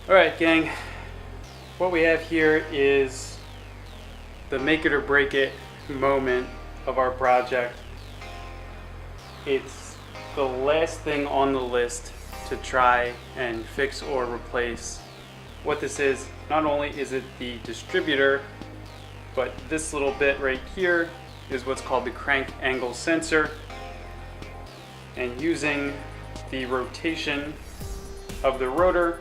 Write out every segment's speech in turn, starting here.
Alright gang, what we have here is the make it or break it moment of our project. It's the last thing on the list to try and fix or replace. What this is, not only is it the distributor, but this little bit right here is what's called the crank angle sensor. And using the rotation of the rotor,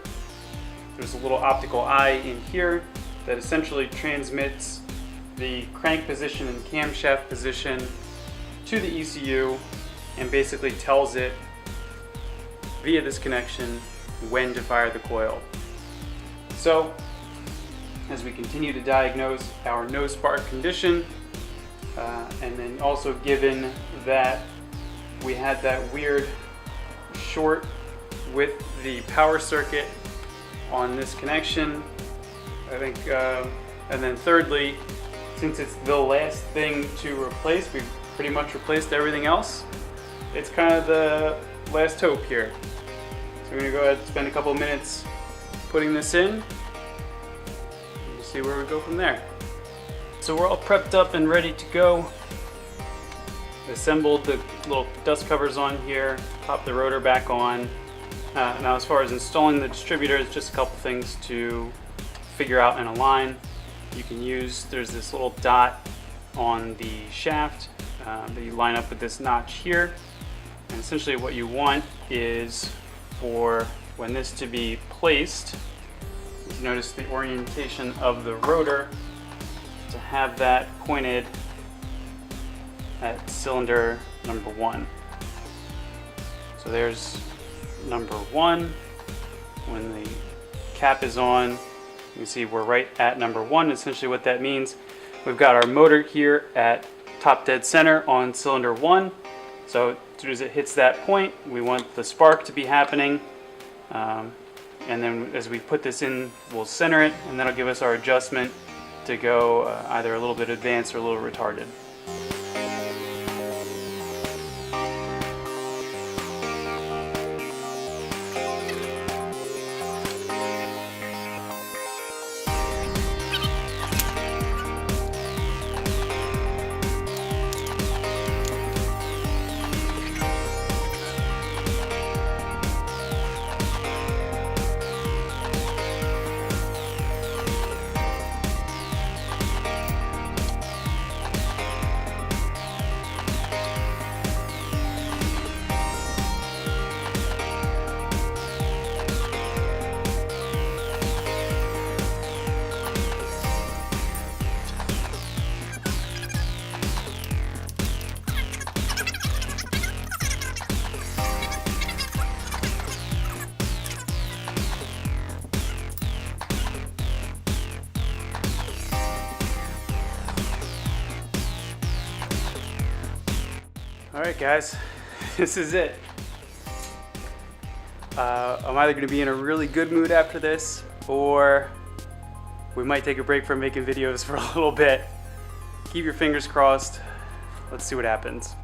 there's a little optical eye in here that essentially transmits the crank position and camshaft position to the ECU and basically tells it via this connection when to fire the coil. So as we continue to diagnose our no spark condition, and then also given that we had that weird short with the power circuit on this connection, I think, and then thirdly, since it's the last thing to replace, we've pretty much replaced everything else. It's kind of the last hope here. So we're gonna go ahead and spend a couple of minutes putting this in, and we'll see where we go from there. So we're all prepped up and ready to go. Assembled the little dust covers on here, popped the rotor back on. Now as far as installing the distributor, it's just a couple things to figure out and align. You can use, there's this little dot on the shaft that you line up with this notch here. And essentially what you want is for when this to be placed, you notice the orientation of the rotor to have that pointed at cylinder number 1. So there's number 1. When the cap is on, you can see we're right at number 1. Essentially what that means, we've got our motor here at top dead center on cylinder 1. So as soon as it hits that point, we want the spark to be happening. And then as we put this in, we'll center it, and that'll give us our adjustment to go either a little bit advanced or a little retarded. Alright guys, this is it. I'm either going to be in a really good mood after this, or we might take a break from making videos for a little bit. Keep your fingers crossed. Let's see what happens.